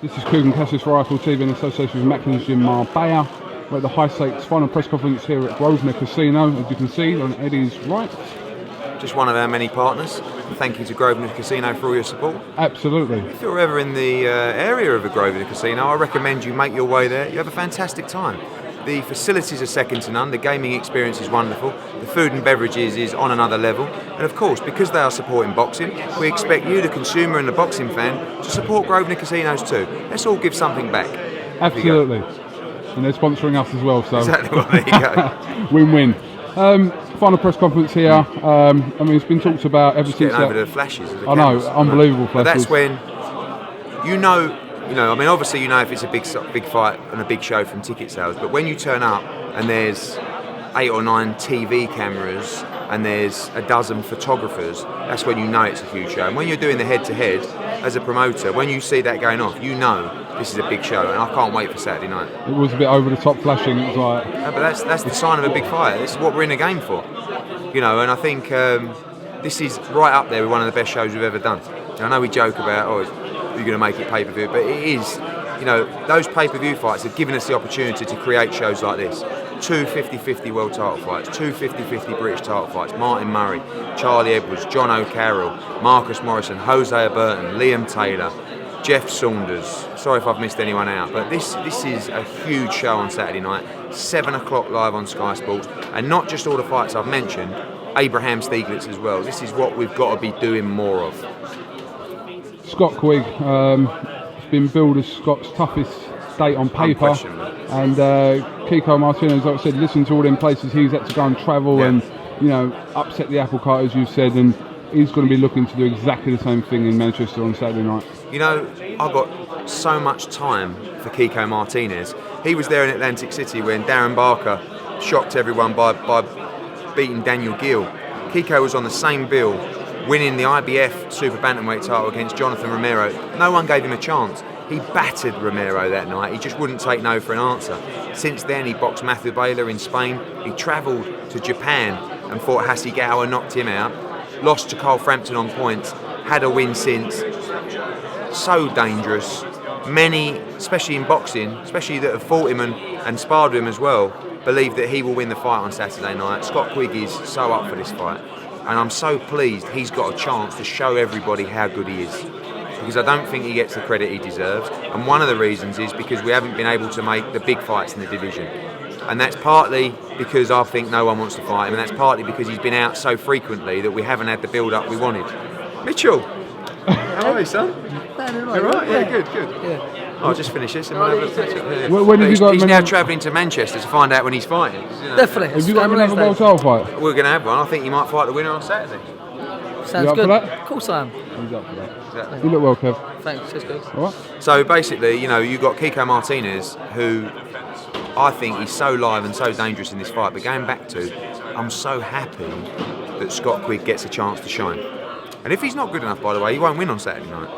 This is KUGAN CASSIUS Rifle TV in association with Macklin's Gym Marbella. We're at the high stakes final press conference here at Grosvenor Casino, as you can see on Eddie's right. Just one of our many partners. Thank you to Grosvenor Casino for all your support. Absolutely. If you're ever in the area of a Grosvenor Casino, I recommend you make your way there. You have a fantastic time. The facilities are second to none, the gaming experience is wonderful, the food and beverages is on another level, and of course, because they are supporting boxing, we expect you, the consumer and the boxing fan, to support Grosvenor Casinos too. Let's all give something back. Absolutely. And they're sponsoring us as well, so... Exactly, well, there you go. Win-win. Final press conference here. I mean, it's been talked about ever since... Getting over the flashes of the I know, unbelievable flashes. But that's when, I mean, obviously you know if it's a big fight and a big show from ticket sales, but when you turn up and there's 8 or 9 TV cameras and there's a dozen photographers, that's when you know it's a huge show. And when you're doing the head-to-head, as a promoter, when you see that going off, you know this is a big show, and I can't wait for Saturday night. It was a bit over the top flashing, it was like... No, but that's the sign of a big fight. This is what we're in the game for. And I think this is right up there with one of the best shows we've ever done. And I know we joke about, you're going to make it pay-per-view, but it is, those pay-per-view fights have given us the opportunity to create shows like this. 2 50-50 world title fights, 2 50-50 British title fights, Martin Murray, Charlie Edwards, John O'Carroll, Marcus Morrison, Hosea Burton, Liam Taylor, Jeff Saunders. Sorry if I've missed anyone out, but this is a huge show on Saturday night, 7 o'clock live on Sky Sports, and not just all the fights I've mentioned, Abraham Stieglitz as well. This is what we've got to be doing more of. Scott Quigg, it's been billed as Scott's toughest date on paper, and Kiko Martinez, like I said, listen to all them places he's had to go and travel and upset the apple cart, as you said, and he's going to be looking to do exactly the same thing in Manchester on Saturday night. I've got so much time for Kiko Martinez. He was there in Atlantic City when Darren Barker shocked everyone by beating Daniel Gill. Kiko was on the same bill, winning the IBF Super Bantamweight title against Jonathan Romero. No one gave him a chance. He battered Romero that night. He just wouldn't take no for an answer. Since then, he boxed Matthew Baylor in Spain. He travelled to Japan and fought Hasegawa, knocked him out. Lost to Carl Frampton on points. Had a win since. So dangerous. Many, especially in boxing, especially that have fought him and sparred with him as well, believe that he will win the fight on Saturday night. Scott Quigg is so up for this fight. And I'm so pleased he's got a chance to show everybody how good he is. Because I don't think he gets the credit he deserves. And one of the reasons is because we haven't been able to make the big fights in the division. And that's partly because I think no one wants to fight him, and that's partly because he's been out so frequently that we haven't had the build-up we wanted. Mitchell! How are you, son? You're right? Yeah, good. Yeah. I'll just finish this and we'll have a catch up. He's now travelling to Manchester to find out when he's fighting. Definitely. Have you got another world title fight? We're going to have one. I think he might fight the winner on Saturday. Sounds good. Of course I am. He's up for that. Exactly. You look well, Kev. Thanks, just good. All right. So basically, you've got Kiko Martinez, who I think is so live and so dangerous in this fight. But going back to, I'm so happy that Scott Quigg gets a chance to shine. And if he's not good enough, by the way, he won't win on Saturday night.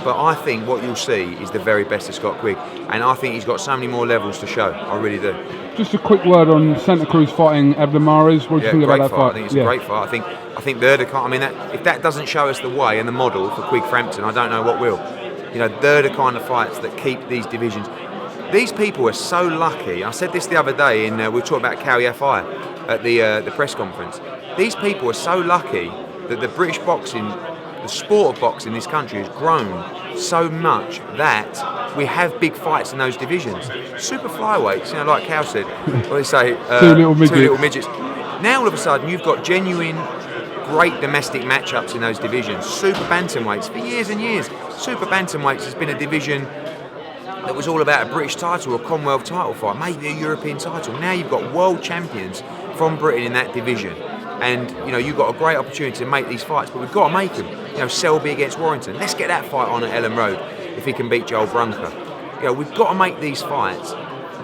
But I think what you'll see is the very best of Scott Quigg. And I think he's got so many more levels to show. I really do. Just a quick word on Santa Cruz fighting Abdul Mares. What do you think about that fight? I think it's a great fight. I think they're the kind. I mean, if that doesn't show us the way and the model for Quigg Frampton, I don't know what will. They're the kind of fights that keep these divisions. These people are so lucky. I said this the other day we were talking about Cowie FI at the press conference. These people are so lucky that the British boxing, the sport of boxing in this country has grown so much that we have big fights in those divisions. Super flyweights, like Cal said, they say two little midgets. Now all of a sudden you've got genuine, great domestic matchups in those divisions. Super bantamweights for years and years. Super bantamweights has been a division that was all about a British title or a Commonwealth title fight, maybe a European title. Now you've got world champions from Britain in that division. And you've got a great opportunity to make these fights, but we've got to make them. Selby against Warrington. Let's get that fight on at Ellen Road if he can beat Joel Brunker. We've got to make these fights.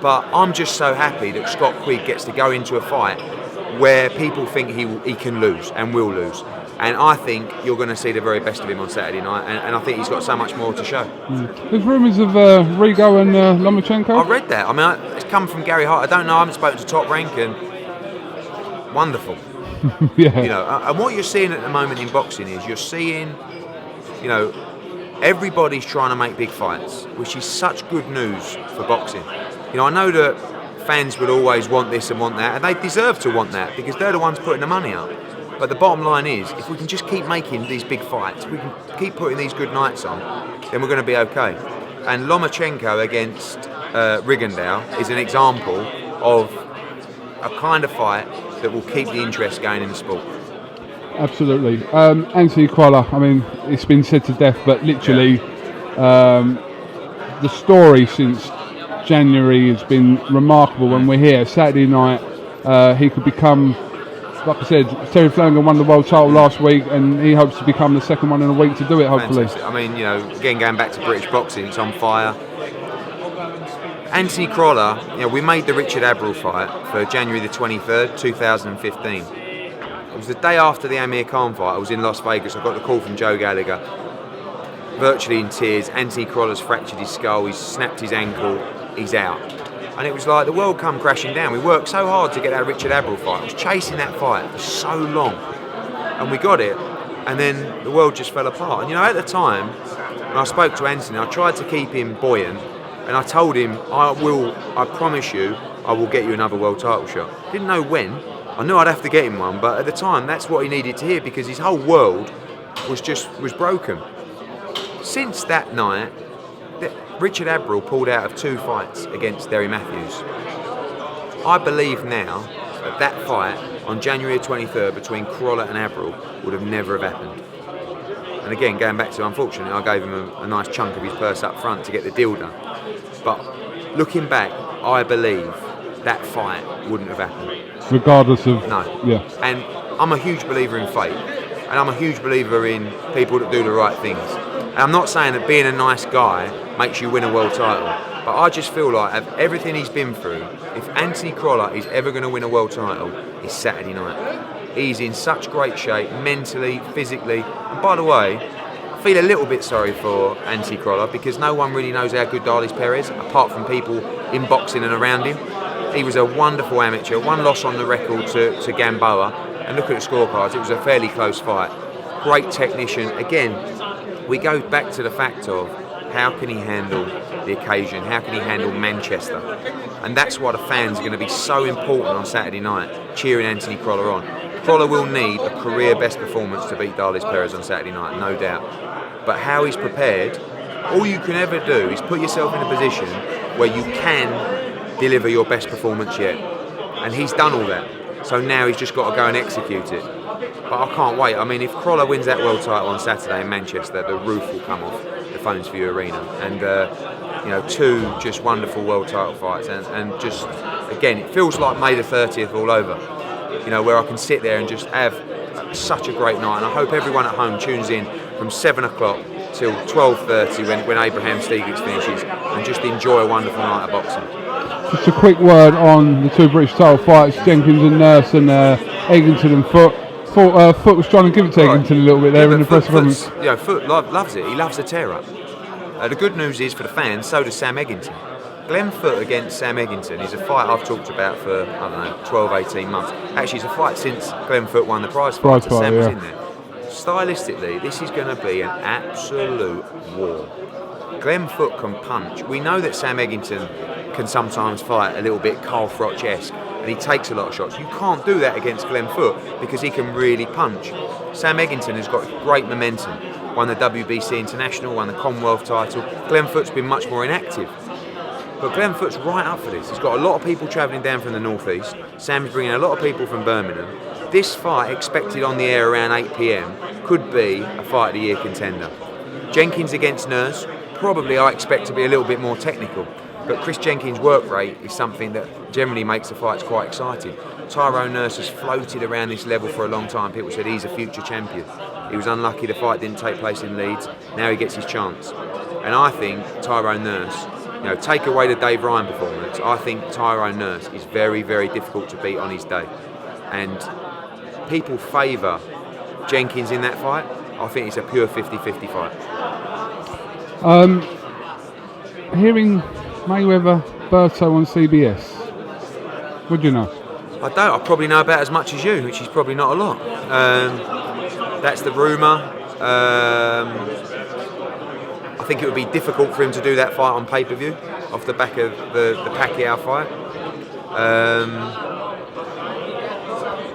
But I'm just so happy that Scott Quigg gets to go into a fight where people think he can lose and will lose. And I think you're going to see the very best of him on Saturday night. And I think he's got so much more to show. There's rumours of Rigo and Lomachenko. I read that. I mean, it's come from Gary Hart. I don't know. I haven't spoken to Top Rank. And wonderful. Yeah. And what you're seeing at the moment in boxing is you're seeing, everybody's trying to make big fights, which is such good news for boxing. You know, I know that fans will always want this and want that, and they deserve to want that because they're the ones putting the money up. But the bottom line is, if we can just keep making these big fights, we can keep putting these good nights on, then we're going to be okay. And Lomachenko against Rigondeaux is an example of a kind of fight that will keep the interest going in the sport. Absolutely. Anthony Crolla, I mean, it's been said to death, but literally the story since January has been remarkable. When we're here Saturday night, he could become, like I said, Terry Flanagan won the world title last week, and he hopes to become the second one in a week to do it, hopefully. Fantastic. I mean, you know, again, going back to British boxing, it's on fire. Anthony Crolla, you know, we made the Richard Abril fight for January the 23rd, 2015. It was the day after the Amir Khan fight. I was in Las Vegas. I got the call from Joe Gallagher, virtually in tears. Anthony Crolla's fractured his skull, he's snapped his ankle, he's out. And it was like the world come crashing down. We worked so hard to get that Richard Abril fight. I was chasing that fight for so long. And we got it, and then the world just fell apart. And you know, at the time, when I spoke to Anthony, I tried to keep him buoyant, and I told him, I promise you, I will get you another world title shot. Didn't know when. I knew I'd have to get him one, but at the time, that's what he needed to hear because his whole world was broken. Since that night, Richard Abril pulled out of 2 fights against Derry Matthews. I believe now that fight on January 23rd between Crolla and Abril would have never have happened. And again, going back to, unfortunately, I gave him a nice chunk of his purse up front to get the deal done. But looking back, I believe that fight wouldn't have happened. Regardless of... No. Yeah. And I'm a huge believer in fate. And I'm a huge believer in people that do the right things. And I'm not saying that being a nice guy makes you win a world title. But I just feel like, of everything he's been through, if Anthony Crolla is ever going to win a world title, it's Saturday night. He's in such great shape, mentally, physically. And by the way, I feel a little bit sorry for Anthony Crolla because no one really knows how good Darlis Perez, apart from people in boxing and around him. He was a wonderful amateur, 1 loss on the record to Gamboa, and look at the scorecards, it was a fairly close fight. Great technician. Again, we go back to the fact of how can he handle the occasion, how can he handle Manchester? And that's why the fans are going to be so important on Saturday night, cheering Anthony Crolla on. Crolla will need a career best performance to beat Darlis Perez on Saturday night, no doubt. But how he's prepared, all you can ever do is put yourself in a position where you can deliver your best performance yet. And he's done all that. So now he's just got to go and execute it. But I can't wait. I mean, if Crolla wins that world title on Saturday in Manchester, the roof will come off the Phones View Arena. And, 2 just wonderful world title fights. And just, again, it feels like May the 30th all over. You know, where I can sit there and just have such a great night. And I hope everyone at home tunes in from 7 o'clock till 12:30 when Abraham Stieglitz finishes and just enjoy a wonderful night of boxing. Just a quick word on the 2 British title fights, Jenkins and Nurse and Egginton and Froch. Foote was trying to give it to Egginton a little bit there in the press conference. Foote loves it. He loves the tear-up. The good news is for the fans, so does Sam Egginton. Glenn Foote against Sam Egginton is a fight I've talked about for, 12, 18 months. Actually, it's a fight since Glenn Foote won the prize fight, so Sam was in there. Stylistically, this is going to be an absolute war. Glenn Foote can punch. We know that Sam Egginton can sometimes fight a little bit Carl Froch-esque, and he takes a lot of shots. You can't do that against Glenn Foote because he can really punch. Sam Egginton has got great momentum. Won the WBC International, won the Commonwealth title. Glenn Foote's been much more inactive. But Glenn Foote's right up for this. He's got a lot of people travelling down from the northeast. Sam's bringing a lot of people from Birmingham. This fight, expected on the air around 8 p.m, could be a fight of the year contender. Jenkins against Nurse, probably I expect to be a little bit more technical. But Chris Jenkins' work rate is something that generally makes the fights quite exciting. Tyrone Nurse has floated around this level for a long time. People said he's a future champion. He was unlucky the fight didn't take place in Leeds. Now he gets his chance. And I think Tyrone Nurse, take away the Dave Ryan performance, I think Tyrone Nurse is very, very difficult to beat on his day. And people favour Jenkins in that fight. I think it's a pure 50-50 fight. Hearing Mayweather-Berto on CBS, what do you know? I don't. I probably know about as much as you, which is probably not a lot. That's the rumour. think it would be difficult for him to do that fight on pay-per-view off the back of the Pacquiao fight.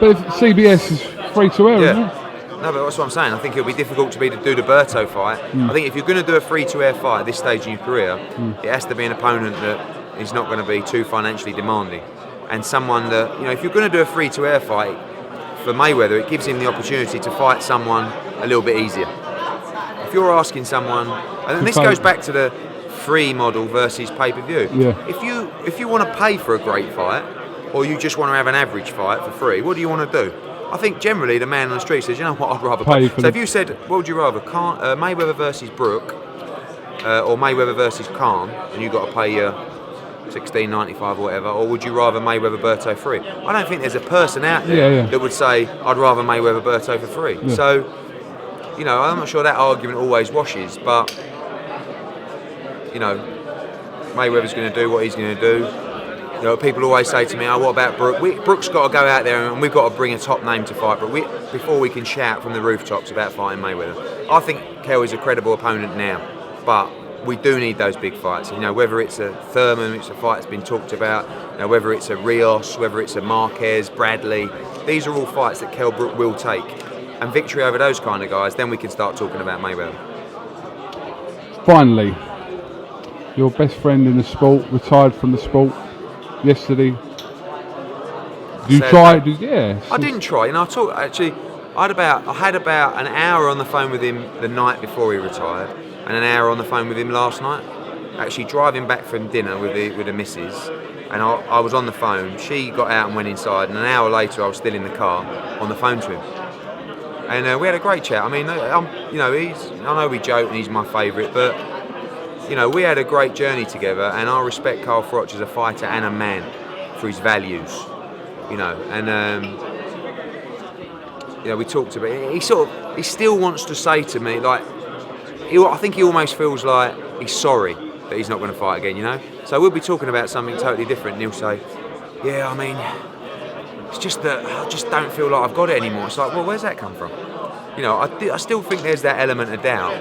But if CBS is free to air, isn't it? No, but that's what I'm saying. I think it'll be difficult to do the Berto fight. I think if you're going to do a free-to-air fight at this stage in your career, it has to be an opponent that is not going to be too financially demanding, and someone that, you know, if you're going to do a free-to-air fight for Mayweather, it gives him the opportunity to fight someone a little bit easier. If you're asking someone, and this goes back to the free model versus pay-per-view. Yeah. If you want to pay for a great fight, or you just want to have an average fight for free, what do you want to do? I think generally the man on the street says, you know what, I'd rather pay. So if you said, what would you rather, Mayweather versus Brook, or Mayweather versus Hearn, and you got to pay your $16.95 or whatever, or would you rather Mayweather-Berto free? I don't think there's a person out there that would say, I'd rather Mayweather-Berto for free. Yeah. So, you know, I'm not sure that argument always washes, but, you know, Mayweather's going to do what he's going to do. You know, people always say to me, oh, what about Brook? Brook's got to go out there and we've got to bring a top name to fight Brook before we can shout from the rooftops about fighting Mayweather. I think Kel is a credible opponent now, but we do need those big fights. You know, whether it's a Thurman, which is a fight that's been talked about, you know, whether it's a Rios, whether it's a Marquez, Bradley, these are all fights that Kell Brook will take. And victory over those kind of guys, then we can start talking about Mayweather. Finally, your best friend in the sport retired from the sport yesterday. You tried? Yeah. I didn't try. You know, I had about an hour on the phone with him the night before he retired, and an hour on the phone with him last night. Actually, driving back from dinner with the missus, and I was on the phone. She got out and went inside, and an hour later, I was still in the car on the phone to him. And we had a great chat. I mean, you know, I know we joke and he's my favourite, but you know, we had a great journey together, and I respect Carl Froch as a fighter and a man for his values. You know, and you know, we talked about it. He still wants to say to me, like, I think he almost feels like he's sorry that he's not going to fight again. You know, so we'll be talking about something totally different, and he'll say, "Yeah, I mean, it's just that I just don't feel like I've got it anymore." It's like, well, where's that come from? You know, I still think there's that element of doubt.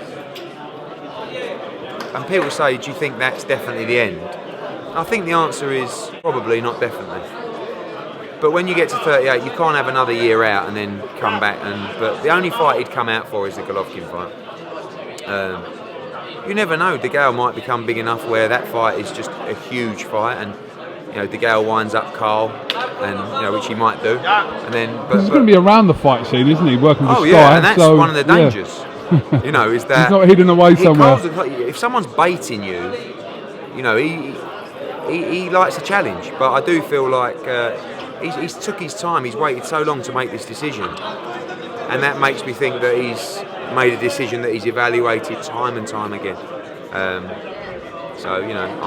And people say, do you think that's definitely the end? I think the answer is probably not definitely. But when you get to 38, you can't have another year out and then come back. But the only fight he'd come out for is the Golovkin fight. You never know. De Gale might become big enough where that fight is just a huge fight, and you know, De Gale winds up Carl, and you know, which he might do. And then, but he's going to be around the fight scene, isn't he? Working for Sky. Yeah, and that's one of the dangers. Yeah. You know, is that he's not hidden away somewhere. If someone's baiting you, you know, he likes a challenge. But I do feel like he's took his time. He's waited so long to make this decision, and that makes me think that he's made a decision that he's evaluated time and time again. So you know,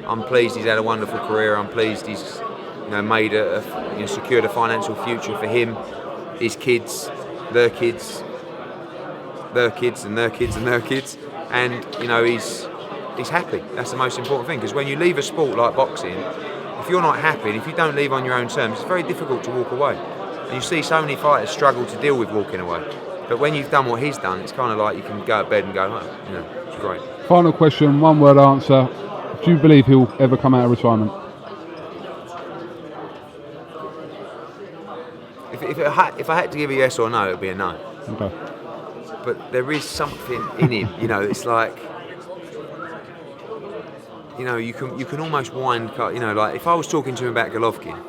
I'm pleased he's had a wonderful career. I'm pleased he's, you know, made secured a financial future for him, his kids, their kids, their kids, and their kids, and their kids, and you know, he's happy. That's the most important thing, because when you leave a sport like boxing, if you're not happy and if you don't leave on your own terms, it's very difficult to walk away. And you see so many fighters struggle to deal with walking away. But when you've done what he's done, it's kind of like you can go to bed and go, oh, you know, it's great. Final question, one word answer. Do you believe he'll ever come out of retirement? If I had to give a yes or no, it would be a no. Okay. But there is something in him, you know, it's like, you know, you can almost wind, you know, like if I was talking to him about Golovkin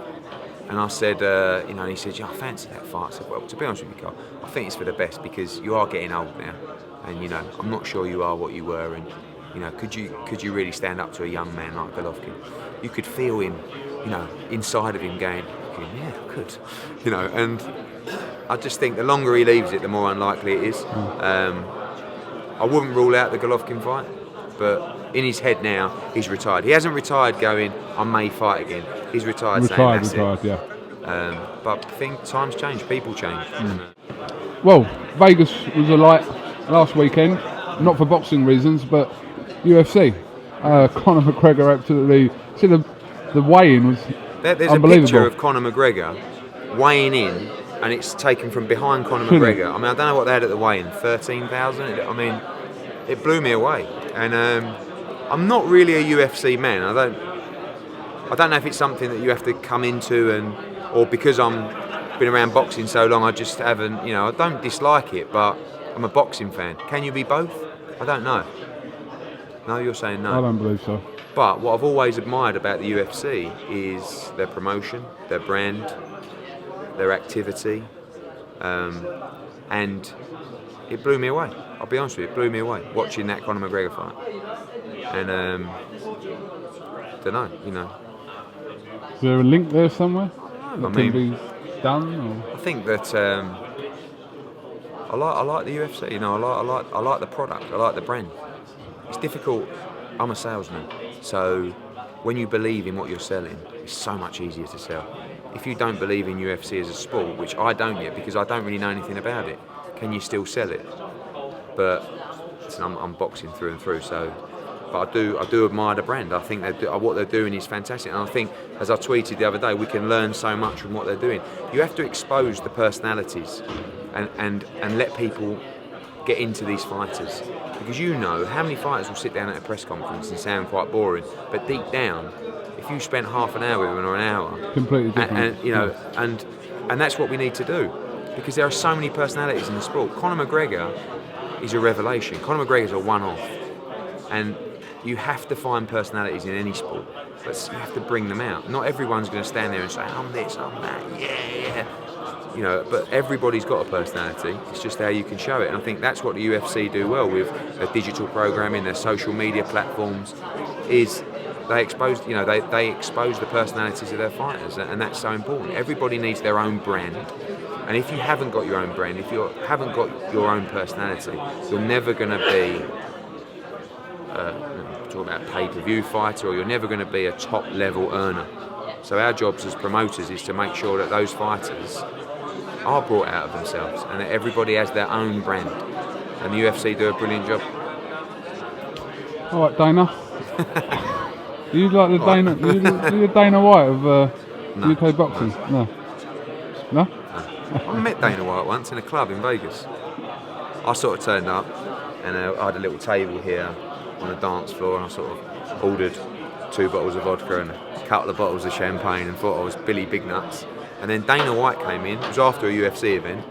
and I said, you know, and he said, yeah, I fancy that fight. I said, well, to be honest with you, Carl, I think it's for the best, because you are getting old now, and you know, I'm not sure you are what you were, and you know, could you really stand up to a young man like Golovkin? You could feel him, you know, inside of him going, yeah, I could, you know, and I just think the longer he leaves it, the more unlikely it is. I wouldn't rule out the Golovkin fight, but in his head now, he's retired. He hasn't retired going, I may fight again. He's retired saying that's it. Yeah. But I think times change, people change. Well, Vegas was a light last weekend, not for boxing reasons, but UFC. Conor McGregor absolutely. See, the weigh-in was There's unbelievable. a picture of Conor McGregor weighing in, and it's taken from behind Conor McGregor. I mean, I don't know what they had at the weigh-in, 13,000? I mean, it blew me away. And I'm not really a UFC man. I don't know if it's something that you have to come into, or because I'm been around boxing so long, I just haven't. I don't dislike it, but I'm a boxing fan. Can you be both? I don't know. No, you're saying no. I don't believe so. But what I've always admired about the UFC is their promotion, their brand, their activity, and it blew me away. I'll be honest with you, it blew me away watching that Conor McGregor fight. And don't know. Is there a link there somewhere? That can be done? Or? I think that I like the UFC. I like the product. I like the brand. It's difficult. I'm a salesman, so when you believe in what you're selling, it's so much easier to sell. If you don't believe in UFC as a sport, which I don't yet because I don't really know anything about it, can you still sell it? But listen, I'm boxing through and through, so. But I do admire the brand. I think what they're doing is fantastic, and I think, as I tweeted the other day, we can learn so much from what they're doing. You have to expose the personalities, and let people get into these fighters, because how many fighters will sit down at a press conference and sound quite boring, but deep down, if you spent half an hour with them or an hour, completely different, and that's what we need to do, because there are so many personalities in the sport. Conor McGregor is a revelation. Conor McGregor's a one-off, and you have to find personalities in any sport, but you have to bring them out. Not everyone's going to stand there and say, I'm this, I'm that, yeah. But everybody's got a personality. It's just how you can show it. And I think that's what the UFC do well with their digital programming, their social media platforms, is they expose, they expose the personalities of their fighters, and that's so important. Everybody needs their own brand. And if you haven't got your own brand, if you haven't got your own personality, you're never going to be talking about pay-per-view fighter, or you're never going to be a top-level earner. So our jobs as promoters is to make sure that those fighters are brought out of themselves, and that everybody has their own brand. And the UFC do a brilliant job. All right, Dana. You like the Dana? You're the Dana White of UK boxing? No. I met Dana White once in a club in Vegas. I sort of turned up, and I had a little table here on the dance floor, and I sort of ordered 2 bottles of vodka and a couple of bottles of champagne, and thought I was Billy Big Nuts. And then Dana White came in. It was after a UFC event,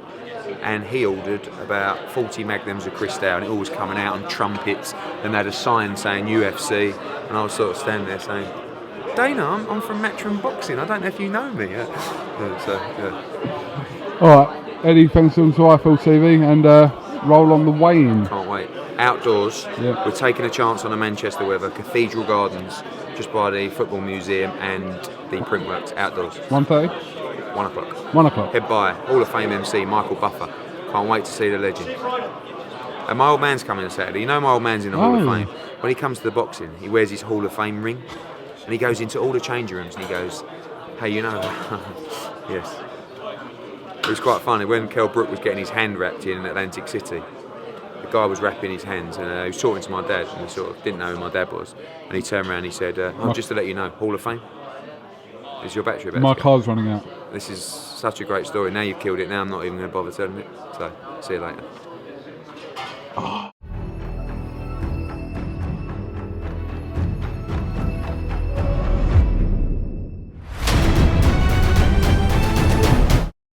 and he ordered about 40 magnums of Cristal, and it all was coming out on trumpets, and they had a sign saying UFC, and I was sort of standing there saying, Dana, I'm from Matchroom Boxing, I don't know if you know me. Alright, Eddie, thanks to IFL TV, and roll on the weigh-in. Can't wait. Outdoors, we're taking a chance on the Manchester weather, Cathedral Gardens, just by the Football Museum and the Printworks, outdoors. 1:30? 1 o'clock. 1 o'clock. Head by Hall of Fame MC Michael Buffer. Can't wait to see the legend. And my old man's coming on Saturday. My old man's in the Hall of Fame. When he comes to the boxing, he wears his Hall of Fame ring, and he goes into all the changing rooms and he goes, hey, yes. It was quite funny when Kell Brook was getting his hand wrapped in Atlantic City. The guy was wrapping his hands, and he was talking to my dad, and he sort of didn't know who my dad was. And he turned around and he said, just to let you know, Hall of Fame. Is your battery about My car's running out. This is such a great story. Now you've killed it. Now I'm not even going to bother telling it. So, see you later.